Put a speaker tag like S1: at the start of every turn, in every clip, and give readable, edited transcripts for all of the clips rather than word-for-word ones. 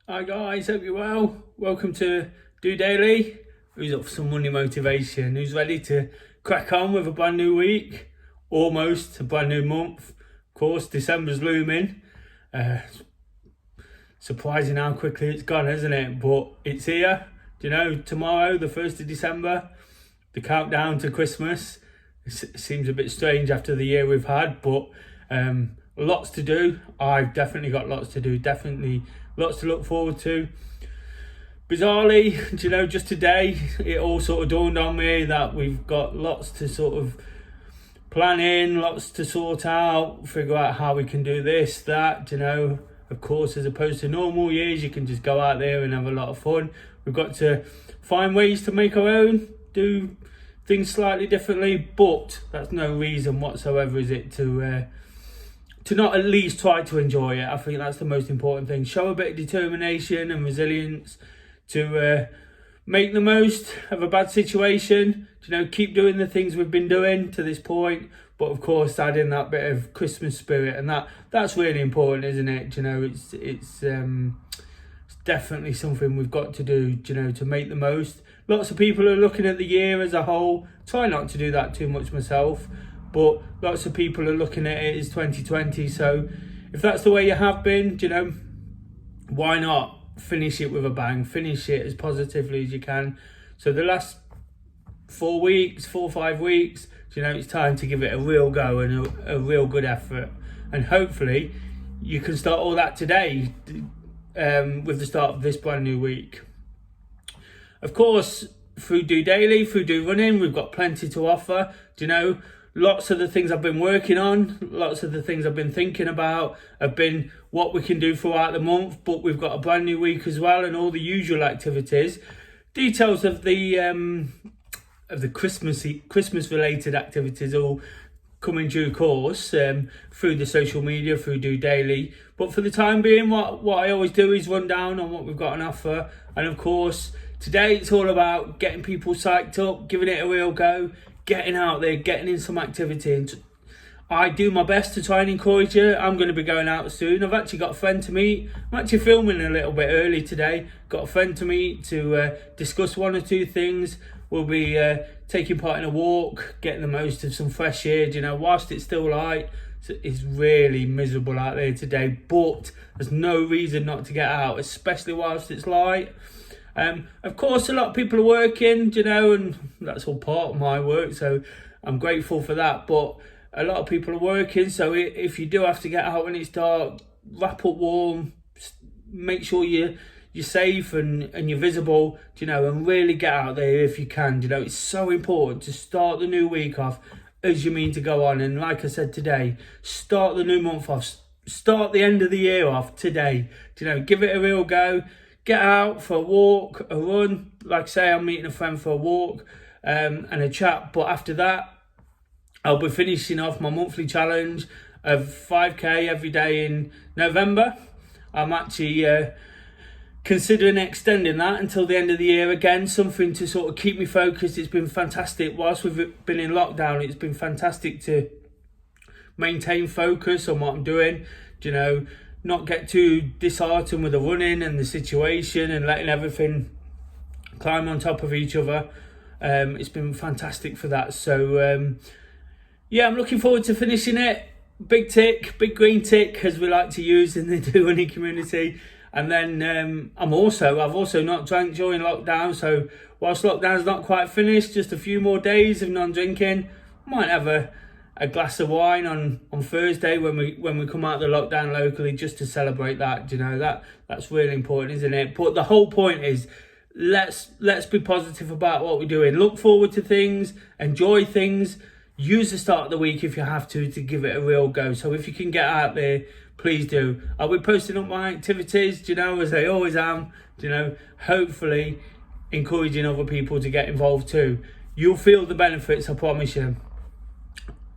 S1: Hi guys, hope you're well. Welcome to DOdaily. Who's up for some Monday motivation? Who's ready to crack on with a brand new week? Almost a brand new month. Of course, December's looming. Surprising how quickly it's gone, isn't it? But it's here. Do you know, tomorrow, the 1st of December, the countdown to Christmas. It seems a bit strange after the year we've had, but lots to do. I've definitely got lots to do. Definitely lots to look forward to. Bizarrely, do you know, just today, it all sort of dawned on me that we've got lots to sort of plan in, lots to sort out, figure out how we can do this, that, you know. Of course, as opposed to normal years, you can just go out there and have a lot of fun. We've got to find ways to make our own, do things slightly differently, but that's no reason whatsoever, is it, to not at least try to enjoy it. I think that's the most important thing. Show a bit of determination and resilience to make the most of a bad situation. You know, keep doing the things we've been doing to this point, but of course add in that bit of Christmas spirit, and that's really important, isn't it? You know, it's definitely something we've got to do, you know, to make the most. Lots of people are looking at the year as a whole. Try not to do that too much myself, but lots of people are looking at it as 2020. So if that's the way you have been, you know, why not finish it with a bang? Finish it as positively as you can. So the last 4 or 5 weeks, you know, it's time to give it a real go and a real good effort. And hopefully you can start all that today with the start of this brand new week. Of course, through DOdaily, through Do Running, we've got plenty to offer. Do you know, lots of the things I've been working on, lots of the things I've been thinking about have been what we can do throughout the month, but we've got a brand new week as well, and all the usual activities. Details of the Christmas related activities all come in due course through the social media, through DOdaily. But for the time being, what I always do is run down on what we've got on offer. And of course, today it's all about getting people psyched up, giving it a real go, getting out there, getting in some activity. And I do my best to try and encourage you. I'm going to be going out soon. I've actually got a friend to meet. I'm actually filming a little bit early today. Got a friend to meet to discuss one or two things. We'll be taking part in a walk, getting the most of some fresh air. You know, whilst it's still light, it's really miserable out there today, but there's no reason not to get out, especially whilst it's light. Of course, a lot of people are working, you know, and that's all part of my work, so I'm grateful for that. But a lot of people are working, so if you do have to get out when it's dark, wrap up warm, make sure you're safe and you're visible, you know, and really get out there if you can. You know, it's so important to start the new week off as you mean to go on. And like I said today, start the new month off, start the end of the year off today. You know, give it a real go. Get out for a walk, a run. Like I say, I'm meeting a friend for a walk and a chat. But after that, I'll be finishing off my monthly challenge of 5k every day in November. I'm actually considering extending that until the end of the year again, something to sort of keep me focused. It's been fantastic. Whilst we've been in lockdown, it's been fantastic to maintain focus on what I'm doing, you know, not get too disheartened with the running and the situation and letting everything climb on top of each other. It's been fantastic for that. So yeah, I'm looking forward to finishing it. Big tick, big green tick, as we like to use in the Do Running community. And then I've also not drank during lockdown. So whilst lockdown's not quite finished, just a few more days of non-drinking. Might have a glass of wine on Thursday when we come out of the lockdown locally, just to celebrate that. You know, that's really important, isn't it? But the whole point is, let's be positive about what we're doing. Look forward to things, enjoy things. Use the start of the week if you have to give it a real go. So if you can get out there, please do. I'll be posting up my activities, you know, as I always am, you know, hopefully encouraging other people to get involved too. You'll feel the benefits, I promise you.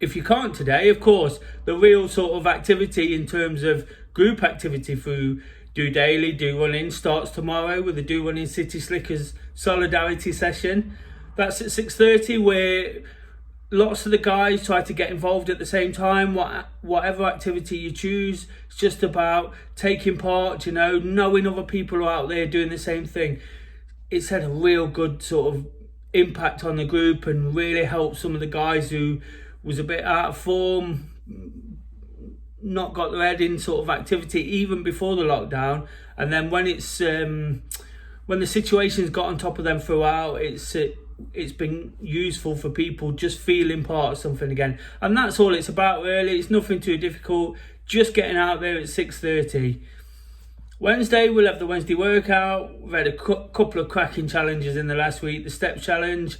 S1: If you can't today, of course, the real sort of activity in terms of group activity through DOdaily, Do Running, starts tomorrow with the Do Running City Slickers Solidarity session. That's at 6:30, where lots of the guys try to get involved at the same time. Whatever activity you choose, it's just about taking part, knowing other people are out there doing the same thing. It's had a real good sort of impact on the group and really helped some of the guys who was a bit out of form, not got their head in sort of activity even before the lockdown. And then when the situation's got on top of them throughout, it's been useful for people just feeling part of something again. And that's all it's about, really. It's nothing too difficult, just getting out there at 6:30. Wednesday, we'll have the Wednesday workout. We've had a couple of cracking challenges in the last week. The step challenge,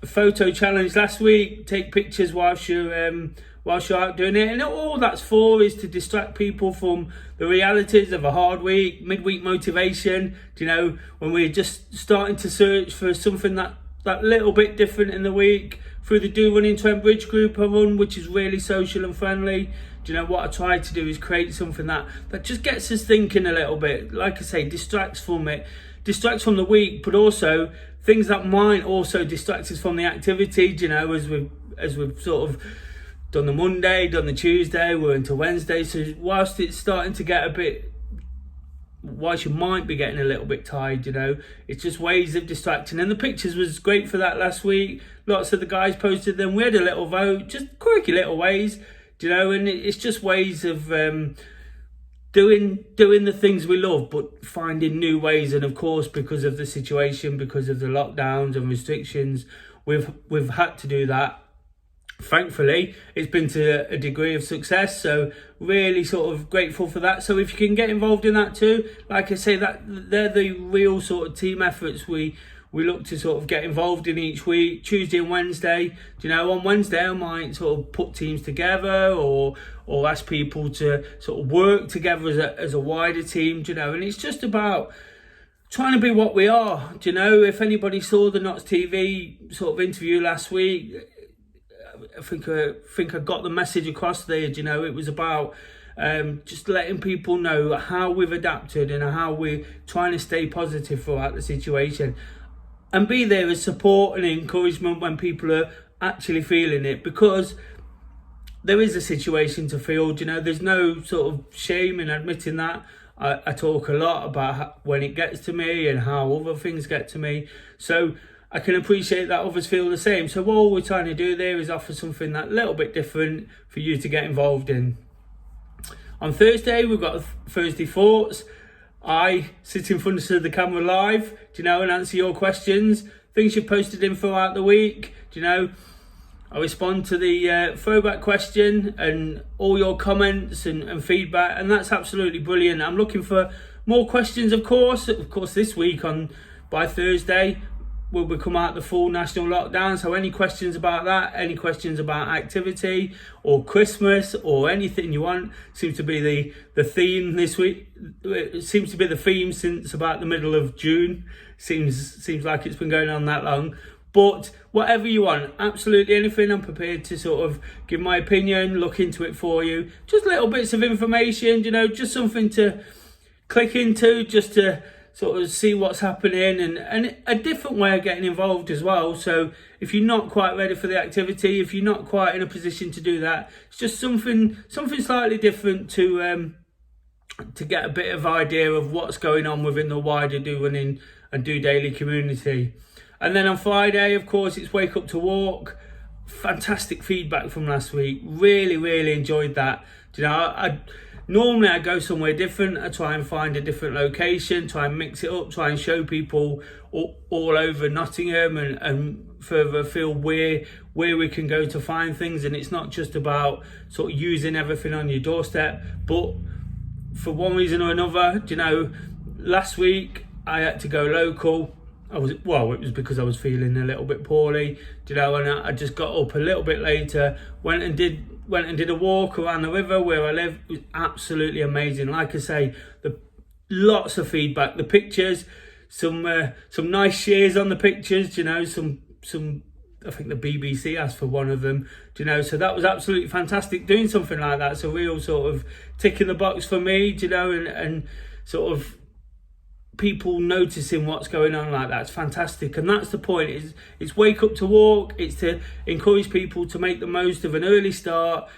S1: a photo challenge last week. Take pictures whilst you're out doing it. And all that's for is to distract people from the realities of a hard week, midweek motivation. When we're just starting to search for something that little bit different in the week. Through the Do Running Trent Bridge group I run, which is really social and friendly. What I try to do is create something that just gets us thinking a little bit. Like I say, distracts from the week, but also things that might also distract us from the activity. As we've sort of done the Monday, done the Tuesday, we're into Wednesday. So whilst it's starting to get whilst you might be getting a little bit tired, it's just ways of distracting. And the pictures was great for that last week. Lots of the guys posted them. We had a little vote, just quirky little ways, and it's just ways of doing the things we love, but finding new ways. And of course, because of the situation, because of the lockdowns and restrictions, we've had to do that. Thankfully, it's been to a degree of success, so really sort of grateful for that. So if you can get involved in that too, like I say, that they're the real sort of team efforts we look to sort of get involved in each week. Tuesday and Wednesday, on Wednesday I might sort of put teams together or ask people to sort of work together as a wider team, and it's just about trying to be what we are. If anybody saw the Knots TV sort of interview last week, I think I got the message across there. It was about just letting people know how we've adapted and how we're trying to stay positive throughout the situation and be there as support and encouragement when people are actually feeling it, because there is a situation to feel. There's no sort of shame in admitting that. I talk a lot about when it gets to me and how other things get to me, so I can appreciate that others feel the same. So all we're trying to do there is offer something that little bit different for you to get involved in. On Thursday, we've got Thursday Thoughts. I sit in front of the camera live, and answer your questions, things you've posted in throughout the week. I respond to the throwback question and all your comments and feedback, and that's absolutely brilliant. I'm looking for more questions, of course. This week by Thursday, we'll come out the full national lockdown. So any questions about that, any questions about activity or Christmas or anything you want, seems to be the theme this week. It seems to be the theme since about the middle of June. Seems like it's been going on that long. But whatever you want, absolutely anything, I'm prepared to sort of give my opinion, look into it for you. Just little bits of information, just something to click into, just to sort of see what's happening and a different way of getting involved as well. So if you're not quite ready for the activity, if you're not quite in a position to do that, it's just something slightly different to get a bit of idea of what's going on within the wider Do Running and Do Daily community. And then on Friday, of course, it's Wake Up to Walk. Fantastic feedback from last week. Really enjoyed that. Normally I go somewhere different. I try and find a different location, try and mix it up, try and show people all over Nottingham and further afield where we can go to find things. And it's not just about sort of using everything on your doorstep, but for one reason or another, last week I had to go local. It was because I was feeling a little bit poorly, and I just got up a little bit later, went and did a walk around the river where I live. It was absolutely amazing. Like I say, lots of feedback, the pictures, some nice shares on the pictures, some I think the BBC asked for one of them, so that was absolutely fantastic doing something like that. So real sort of tick in the box for me, and sort of people noticing what's going on like that. It's fantastic, and that's the point. It's wake up to walk. It's to encourage people to make the most of an early start.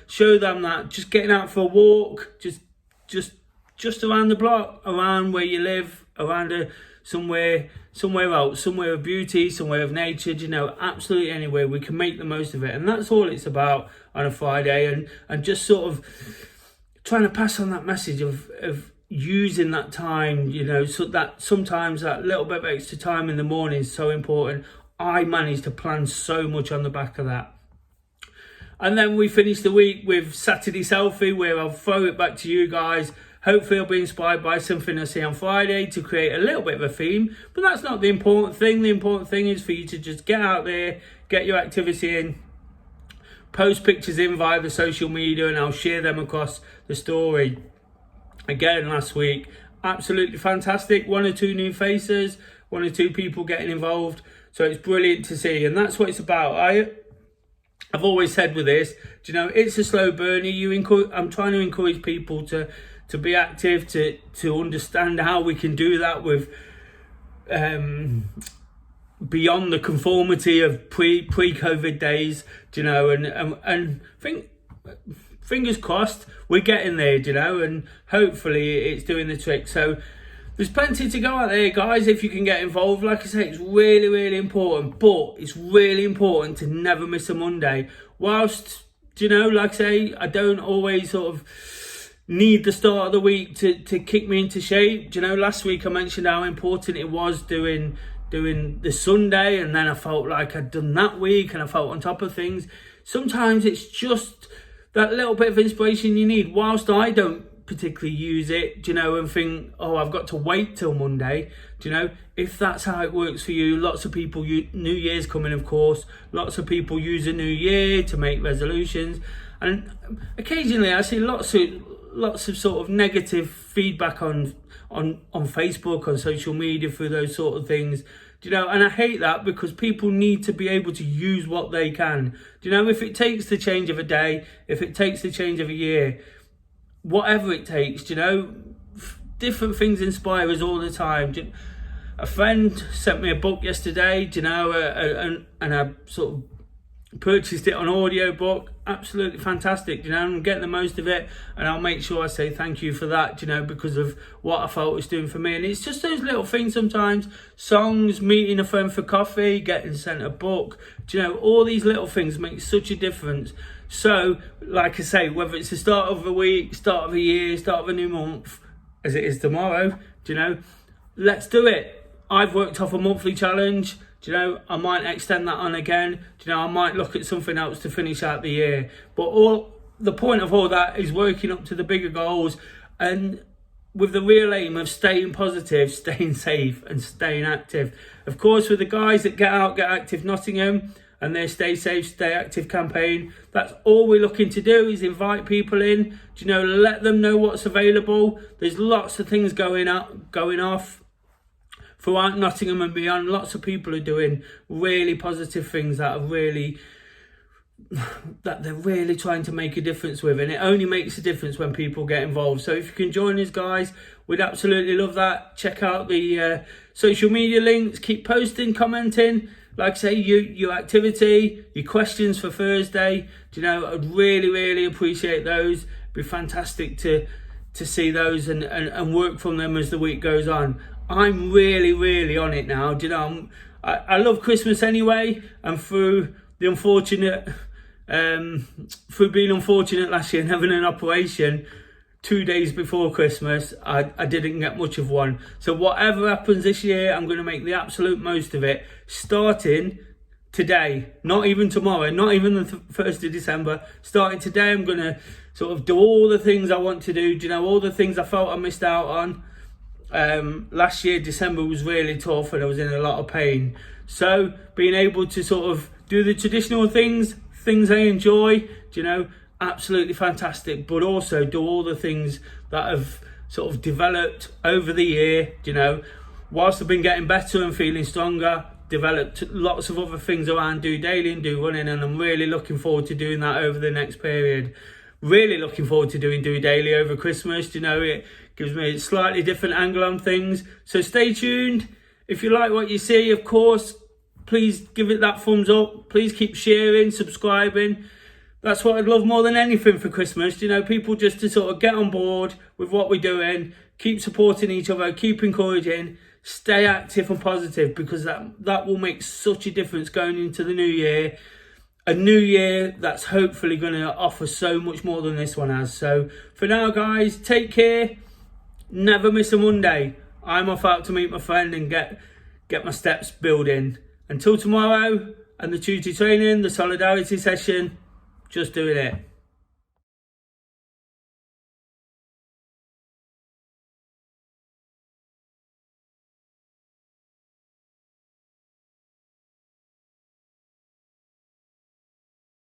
S1: Show them that just getting out for a walk, just around the block, around where you live, around somewhere else, somewhere of beauty, somewhere of nature. Absolutely anywhere, we can make the most of it, and that's all it's about on a Friday. And just sort of trying to pass on that message of using that time, so that sometimes that little bit of extra time in the morning is so important. I managed to plan so much on the back of that. And then we finished the week with Saturday Selfie, where I'll throw it back to you guys. Hopefully I'll be inspired by something I see on Friday to create a little bit of a theme, but that's not the important thing. The important thing is for you to just get out there, get your activity in, post pictures in via the social media, and I'll share them across the story. Again, last week, absolutely fantastic. 1 or 2 new faces, 1 or 2 people getting involved. So it's brilliant to see, and that's what it's about. I've always said with this, it's a slow burner. I'm trying to encourage people to be active, to understand how we can do that with beyond the conformity of pre-COVID days, and fingers crossed we're getting there, and hopefully it's doing the trick. So there's plenty to go out there, guys, if you can get involved. Like I say, it's really, really important, but it's really important to never miss a Monday. Whilst, like I say, I don't always sort of need the start of the week to kick me into shape. Last week I mentioned how important it was doing the Sunday, and then I felt like I'd done that week and I felt on top of things. Sometimes it's just that little bit of inspiration you need. Whilst I don't particularly use it, and think, oh, I've got to wait till Monday. If that's how it works for you, lots of people, New Year's coming, of course, lots of people use a new year to make resolutions, and occasionally I see lots of sort of negative feedback on Facebook, on social media, through those sort of things. And I hate that, because people need to be able to use what they can. If it takes the change of a day, if it takes the change of a year, whatever it takes, different things inspire us all the time. A friend sent me a book yesterday, and I sort of purchased it on audiobook. Absolutely fantastic, I'm getting the most of it, and I'll make sure I say thank you for that, because of what I felt it was doing for me. And it's just those little things sometimes, songs, meeting a friend for coffee, getting sent a book, all these little things make such a difference. So, like I say, whether it's the start of a week, start of a year, start of a new month, as it is tomorrow, let's do it. I've worked off a monthly challenge. I might extend that on again. I might look at something else to finish out the year. But the point of all that is working up to the bigger goals, and with the real aim of staying positive, staying safe, and staying active. Of course, with the guys that Get Out, Get Active Nottingham and their Stay Safe, Stay Active campaign, that's all we're looking to do, is invite people in. Let them know what's available. There's lots of things going off throughout Nottingham and beyond. Lots of people are doing really positive things that they're really trying to make a difference with, and it only makes a difference when people get involved. So if you can join us, guys, we'd absolutely love that. Check out the social media links, keep posting, commenting, like I say, your activity, your questions for Thursday. I'd really, really appreciate those. It'd be fantastic to see those and work from them as the week goes on. I'm really, really on it now. I love Christmas anyway, and through being unfortunate last year and having an operation 2 days before Christmas, I didn't get much of one. So whatever happens this year, I'm going to make the absolute most of it, starting today, not even tomorrow, not even the 1st of December. Starting today, I'm going to sort of do all the things I want to do, all the things I felt I missed out on. Last year, December was really tough and I was in a lot of pain. So being able to sort of do the traditional things I enjoy, absolutely fantastic, but also do all the things that have sort of developed over the year, whilst I've been getting better and feeling stronger, developed lots of other things around DOdaily and DoRunning, and I'm really looking forward to doing that over the next period. Really looking forward to doing DOdaily over Christmas, gives me a slightly different angle on things. So stay tuned. If you like what you see, of course, please give it that thumbs up. Please keep sharing, subscribing. That's what I'd love more than anything for Christmas. You know, people just to sort of get on board with what we're doing, keep supporting each other, keep encouraging, stay active and positive, because that will make such a difference going into the new year. A new year that's hopefully going to offer so much more than this one has. So for now, guys, take care. Never miss a Monday. I'm off out to meet my friend and get my steps building. Until tomorrow and the Tuesday training, the solidarity session, just doing it.